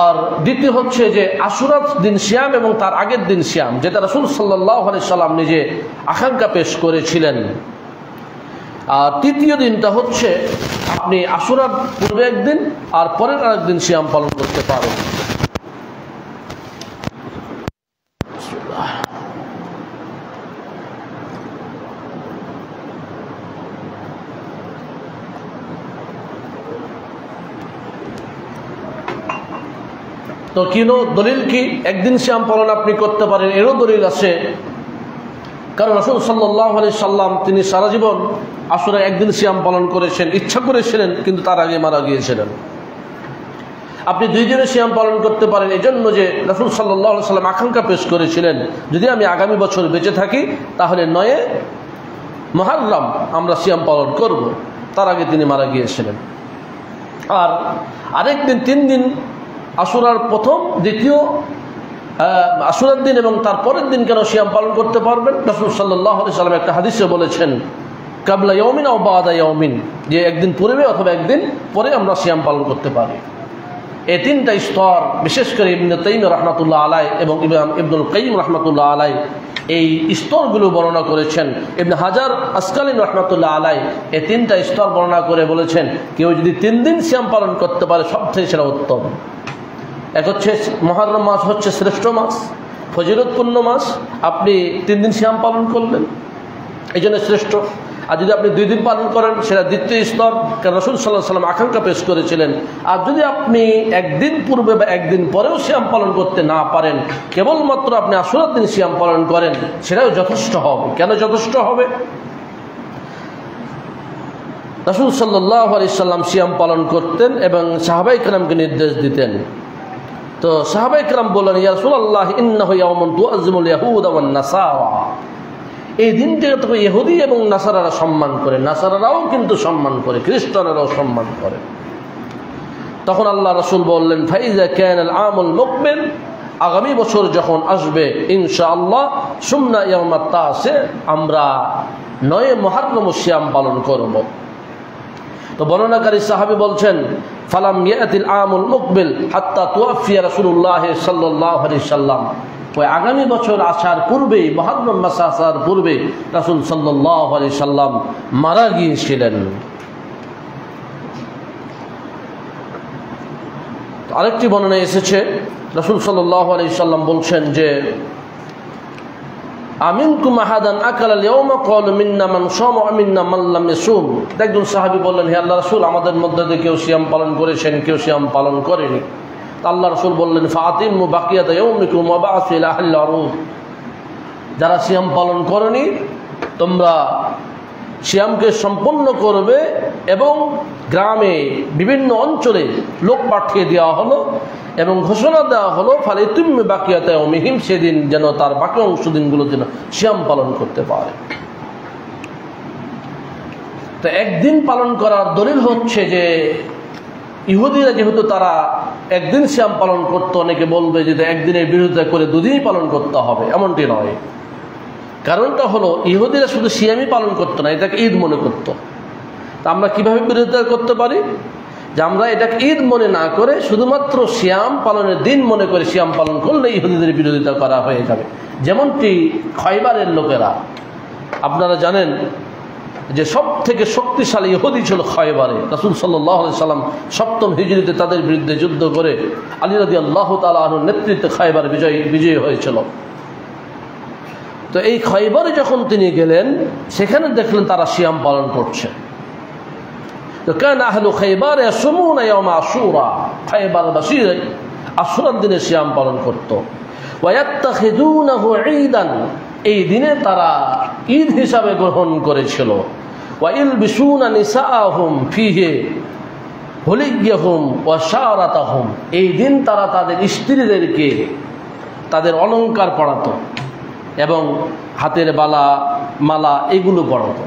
আর দ্বিতীয় হচ্ছে যে আশুরার দিন সিয়াম এবং তার আগের দিন সিয়াম, যেটা রাসূল সাল্লাল্লাহু আলাইহি সাল্লাম নিজে আকাঙ্ক্ষা পেশ করেছিলেন। আর তৃতীয় দিনটা হচ্ছে আপনি আশুরার পূর্বে একদিন আর পরের আরেকদিন সিয়াম পালন করতে পারেন। তো কিনো দলিল কি একদিন সিয়াম পালন আপনি করতে পারেন? এরও দলিল আছে, কারণ রাসূল সাল্লাল্লাহু আলাইহি সাল্লাম তিনি সারা জীবন আশুরা একদিন সিয়াম পালন করেছেন, ইচ্ছা করেছিলেন, কিন্তু তার আগে মারা গিয়েছিলেন। আপনি 2 দিনে সিয়াম পালন করতে পারেন, এজন্য যে রাসূল সাল্লাল্লাহু আলাইহি সাল্লাম আকাঙ্ক্ষা পেশ করেছিলেন, যদি আমি আগামী বছর বেঁচে থাকি তাহলে 9 মুহররম আমরা সিয়াম পালন করব। তার আগে তিনি মারা গিয়েছিলেন। আর আরেকদিন 3 দিন আশুরার প্রথম, দ্বিতীয় আশুরার দিন এবং তার পরের দিন কেন সিয়াম পালন করতে পারবেন? রাসূল সাল্লাল্লাহু আলাইহি সাল্লাম একটা হাদিসে বলেছেন, কাবলা ইয়াউমিন আও বাদা ইয়াউমিন, যে একদিন পূর্বে অথবা একদিন পরে আমরা সিয়াম পালন করতে পারি। এই 3টা স্তর বিশেষ করে ইবনে তাইমিয়া রাহমাতুল্লাহ আলাইহি এবং ইবনুল কাইয়িম রাহমাতুল্লাহ আলাইহি এই স্তরগুলো বর্ণনা করেছেন। ইবনে হাজার আসকালানী রাহমাতুল্লাহ আলাইহি এই 3টা স্তর বর্ণনা করে বলেছেন, কেউ যদি 3 দিন সিয়াম পালন করতে পারে সবথেকে সেটা উত্তম। এক হচ্ছে মুহররম মাস হচ্ছে শ্রেষ্ঠ মাস, ফজিলতপূর্ণ মাস, আপনি 3 দিন সিয়াম পালন করলেন, এই জন্য শ্রেষ্ঠ। আর যদি আপনি 2 দিন পালন করেন সেটা দ্বিতীয় স্তর, কারণ রাসূল সাল্লাল্লাহু আলাইহি সাল্লাম আকাঙ্ক্ষা পেশ করেছিলেন। আর যদি আপনি একদিন পূর্বে বা একদিন পরেও সিয়াম পালন করতে না পারেন, কেবলমাত্র আপনি আশুরার দিন সিয়াম পালন করেন, সেটাও যথেষ্ট হবে। কেন যথেষ্ট হবে? রাসূল সাল্লাল্লাহু আলাইহি সাল্লাম সিয়াম পালন করতেন এবং সাহাবায়ে কেরামকে নির্দেশ দিতেন। তো সাহাবায়ে কেরাম বললেন, ইয়া রাসূলুল্লাহ ইন্নাহু ইয়াউমুন তুআযিমুল ইয়াহুদা ওয়ান নাসারা, এই দিনটাকে তো ইহুদি এবং নাসারারা সম্মান করে, নাসারারাও কিন্তু সম্মান করে, খ্রিস্টানেরাও সম্মান করে। তখন আল্লাহ রাসূল বললেন, ফাইজা কানাল আমুল মুকবিল, আগামী বছর যখন আসবে ইনশাআল্লাহ, সুমনা ইয়াউমাত তাসে, আমরা 9 মুহররম সিয়াম পালন করব। তো বর্ণনাকারী সাহাবী বলছেন, ফালাম ইয়াতিল আমুল মুকবিল হাত্তা তুওয়াফিয়া রাসূলুল্লাহ সাল্লাল্লাহু আলাইহি সাল্লাম, ওই আগামী বছর আসার পূর্বেই, মুহররম মাস আসার পূর্বে রাসূল সাল্লাল্লাহু আলাইহি সাল্লাম মারা গিয়েছিলেন। আরেকটি বর্ণনায় এসেছে রাসূল সাল্লাল্লাহু আলাইহি সাল্লাম বলছেন যে, আমিনকুম আহাদান আকালাল ইয়াওমা ক্বালু মিন্না মান সামা ওয়া মিন্না মান লাম ইয়াসুম। একজন সাহাবী বললেন, হে আল্লাহর রাসূল, আমাদের মধ্যে থেকে কেউ সিয়াম পালন করেছেন, কেউ সিয়াম পালন করেনি। আল্লাহ রাসূল বললেন, ফাতিমু বাকিয়াতা ইয়াউমিকুম ওয়া বা'সু ইলা আহলিল আরুদ, যারা সিয়াম পালন করনি তোমরা সিয়ামকে সম্পন্ন করবে এবং গ্রামে বিভিন্ন অঞ্চলে লোক পাঠিয়ে দেওয়া হলো এবং ঘোষণা দেওয়া হলো, ফালিতুম বাকিয়াতা ইয়াউমিহিম, সেদিন যেন তার বাকি অংশ দিনগুলো যেন সিয়াম পালন করতে পারে। তো একদিন পালন করার দলিল হচ্ছে যে ইহুদিরা যেহেতু তারা একদিন সিয়াম পালন করতো, অনেকে বলবে যে একদিনের বিরোধিতা করে দুদিনই পালন করতে হবে, এমনটি নয়। কারণটা হলো ইহুদিরা শুধু সিয়ামই পালন করতো না, এটাকে ঈদ মনে করতো। তা আমরা কিভাবে বিরোধিতা করতে পারি? যে আমরা এটাকে ঈদ মনে না করে শুধুমাত্র সিয়াম পালনের দিন মনে করে সিয়াম পালন করলে ইহুদিদের বিরোধিতা করা হয়ে যাবে। যেমনটি খয়বারের লোকেরা, আপনারা জানেন যে সব থেকে শক্তিশালী ইহুদি ছিল খয়বারে। রাসূল সাল্লাল্লাহু আলাইহি সাল্লাম 7ম হিজরিতে তাদের বিরুদ্ধে যুদ্ধ করে আলী রাদিয়াল্লাহু তাআলা আনহুর নেতৃত্বে খয়বার বিজয়ী হয়েছিল। তো এই খয়বারে যখন তিনি গেলেন, সেখানে দেখলেন তারা সিয়াম পালন করছে। তো কান আহলু খয়বার ইয়াসুমুনা ইয়াওম আশুরা, খয়বারবাসী আশুরার দিনে সিয়াম পালন করত। ওয়া ইয়াত্তাখিযুনাহু ঈদান, এই দিনে তারা ঈদ হিসাবে গ্রহণ করেছিল। ওয়া ইলবিসুনা নিসাআহুম ফিহি হুলিয়্যাহুম ওয়া শারাতাহুম, এই দিন তারা তাদের স্ত্রীদেরকে তাদের অলংকার পরাতো এবং হাতের বালা মালা এগুলো পরাতো।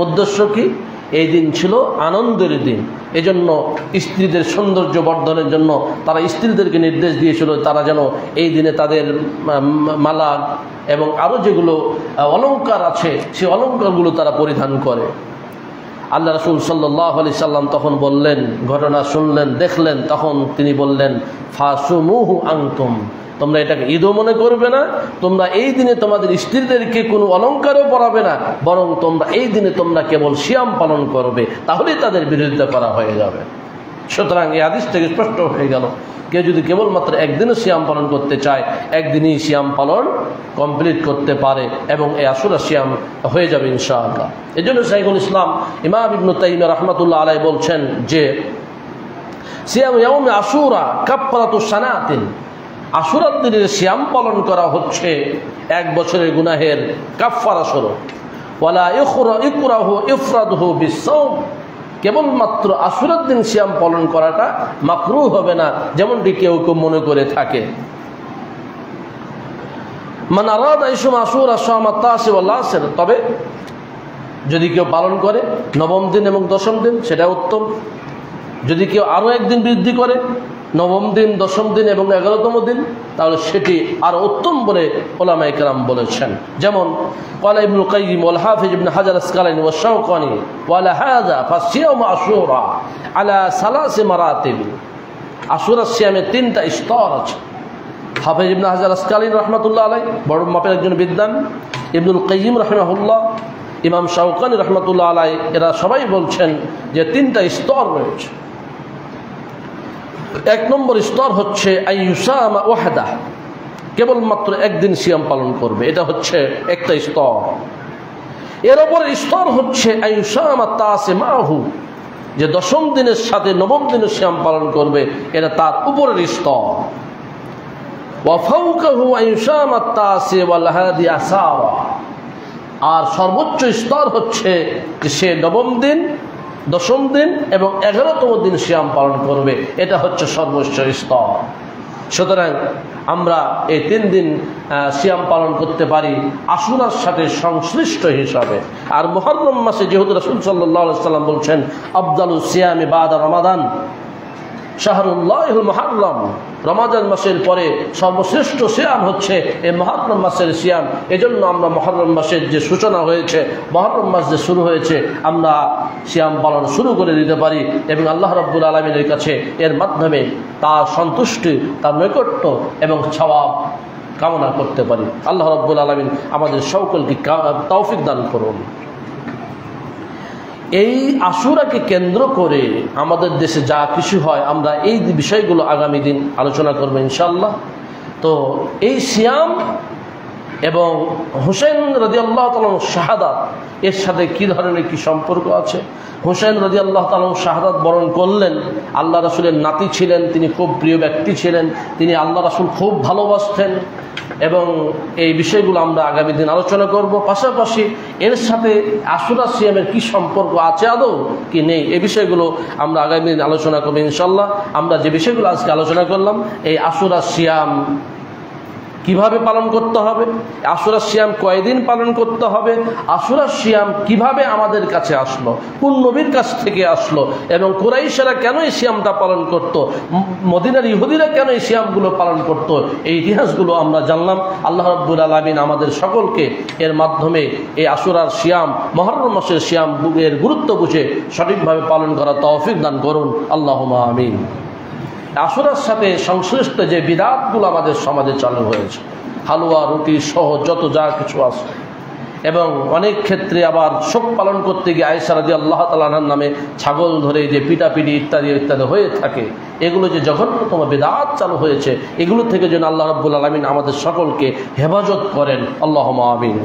উদ্দেশ্য কি? এই দিন ছিল আনন্দের দিন, এজন্য স্ত্রীদের সৌন্দর্য বর্ধনের জন্য তারা স্ত্রীদেরকে নির্দেশ দিয়েছিল তারা যেন এই দিনে তাদের মালা এবং আরও যেগুলো অলংকার আছে সেই অলংকারগুলো তারা পরিধান করে। আল্লাহ রাসূল সাল্লাল্লাহু আলাইহি সাল্লাম তখন বললেন, ঘটনা শুনলেন, দেখলেন, তখন তিনি বললেন ফাসুমুহু আনতুম, তোমরা এটাকে ঈদও মনে করবে না, তোমরা এই দিনে তোমাদের স্ত্রীদেরকে কোনো অলংকারও পরাবে না, বরং তোমরা এই দিনে তোমরা কেবল সিয়াম পালন করবে, তাহলেই তাদের বিরোধিতা করা হয়ে যাবে। সুতরাং এই হাদিস থেকে স্পষ্ট হয়ে গেল, কেউ যদি কেবলমাত্র একদিনও সিয়াম পালন করতে চায়, একদিনই সিয়াম পালন কমপ্লিট করতে পারে এবং এই আশুরা সিয়াম হয়ে যাবে ইনশাআল্লাহ। এই জন্য শাইখুল ইসলাম ইমাম ইবনে তাইমিয়া রাহমাতুল্লাহ আলাইহি বলছেন যে সিয়াম ইয়াউমে আশুরা কাফফারাতু সানাতিন, আশুরার দিনের সিয়াম পালন করা হচ্ছে এক বছরের গুনাহের কাফফারা স্বরূপ। ওয়ালা ইকরাহু ইফরাদুহু বিসসাওম, কেবলমাত্র আশুরার দিন সিয়াম পালন করাটা মাকরুহ হবে না, যেমনটি কেউ কেউ মনে করে থাকে। মান আরাদা ইসুম আশুরা শামা তাসি ওয়াল আসর, তবে যদি কেউ পালন করে 9ম দিন এবং 10ম দিন সেটা উত্তম। যদি কেউ আরও একদিন বৃদ্ধি করে 9ম দিন, 10ম দিন এবং 11তম দিন, তাহলে সেটি আরো উত্তম বলে উলামায়ে কেরাম বলেছেন। যেমন ক্বালা ইবনুল কাইয়্যিম ওয়াল হাফিজ ইবনে হাজার আসকালানী ওয়াশ শাওকানী ওয়ালা হাযা ফাসিয়ামু আশুরা আলা সালাসি মারাতিব, আশুরা সিয়ামে 3টা স্তর আছে। হাফিজ ইবনে হাজার আসকালানী রাহমাতুল্লাহ আলাইহি বড় মাপের একজন বিদ্বান, ইবনুল কাইয়্যিম রাহিমাহুল্লাহ, ইমাম শাওকানী রাহমাতুল্লাহ আলাইহি, এরা সবাই বলছেন যে 3টা স্তর রয়েছে। 1 নম্বর স্তর হচ্ছে আইয়ুসামা ওয়াহদা, কেবলমাত্র একদিন সিয়াম পালন করবে, এটা হচ্ছে একটা স্তর। এর উপরের স্তর হচ্ছে আইয়ুসামা তাসিমাহু, যে 10ম দিনের সাথে 9ম দিনের সিয়াম পালন করবে, এটা তার উপরের স্তর। ওয়া ফাওকাহু আইয়ুসামা তাসি ওয়াল হাদি আসারা, আর সর্বোচ্চ স্তর হচ্ছে যে সে 9ম দিন, 10ম দিন এবং 11তম দিন সিয়াম পালন করবে, এটা হচ্ছে সর্বোচ্চ স্তর। সুতরাং আমরা এই 3 দিন সিয়াম পালন করতে পারি আশুরার সাথে সংশ্লিষ্ট হিসাবে। আর মুহররম মাসে যেহেতু রাসূল সাল্লাল্লাহু আলাইহি সাল্লাম বলছেন আফদালুস সিয়ামি বাদা রমাদান শাহরুল্লাহিল মুহররম, রমাদান মাসের পরে সর্বশ্রেষ্ঠ সিয়াম হচ্ছে এই মুহররম মাসের সিয়াম। এজন্য আমরা মুহররম মাসের যে সূচনা হয়েছে, মুহররম মাস যে শুরু হয়েছে, আমরা সিয়াম পালন শুরু করে দিতে পারি এবং আল্লাহ রাব্বুল আলামিনের কাছে এর মাধ্যমে তার সন্তুষ্টি, তার নৈকট্য এবং সওয়াব কামনা করতে পারি। আল্লাহ রাব্বুল আলামিন আমাদের সকলকে তৌফিক দান করুন। এই আশুরাকে কেন্দ্র করে আমাদের দেশে যা কিছু হয়, আমরা এই বিষয়গুলো আগামী দিন আলোচনা করব ইনশাআল্লাহ। তো এই সিয়াম এবং হুসাইন রাদিয়াল্লাহু তাআলা শাহাদাত, এর সাথে কী ধরনের কি সম্পর্ক আছে? হুসাইন রাদিয়াল্লাহু তাআলা শাহাদাত বরণ করলেন, আল্লাহ রাসূলের নাতি ছিলেন, তিনি খুব প্রিয় ব্যক্তি ছিলেন, তিনি আল্লাহ রাসূল খুব ভালোবাসতেন এবং এই বিষয়গুলো আমরা আগামী দিন আলোচনা করব। পাশাপাশি এর সাথে আশুরা সিয়ামের কি সম্পর্ক আছে আদৌ কি নেই, এই বিষয়গুলো আমরা আগামী দিন আলোচনা করব ইনশাআল্লাহ। আমরা যে বিষয়গুলো আজকে আলোচনা করলাম, এই আশুরা সিয়াম কিভাবে পালন করতে হবে, আশুরার সিয়াম কয়দিন পালন করতে হবে, আশুরার সিয়াম কিভাবে আমাদের কাছে আসলো, কোন নবীর কাছ থেকে আসলো, এবং কুরাইশরা কেন এই সিয়ামটা পালন করত, মদিনার ইহুদিরা কেন এই সিয়ামগুলো পালন করত, এই ইতিহাসগুলো আমরা জানলাম। আল্লাহ রাব্বুল আলামিন আমাদের সকলকে এর মাধ্যমে এই আশুরার সিয়াম, মুহররম মাসের সিয়াম এর গুরুত্ব বুঝে সঠিকভাবে পালন করার তৌফিক দান করুন, আল্লাহুম্মা আমিন। আশুরার সাথে সংশ্লিষ্ট যে বিদআতগুলো আমাদের সমাজে চালু হয়েছে, হালুয়া রুটি সহ যত যা কিছু আছে, এবং অনেক ক্ষেত্রে আবার শোক পালন করতে গিয়ে আয়েশা রাদিয়াল্লাহু তাআলা আনহার নামে ছাগল ধরে যে পিটাপিটি ইত্যাদি ইত্যাদি হয়ে থাকে, এগুলো যে জঘন্যতম বিদআত চালু হয়েছে, এগুলো থেকে যেন আল্লাহ রাব্বুল আলামিন আমাদের সকলকে হেফাজত করেন, আল্লাহুম্মা আমিন।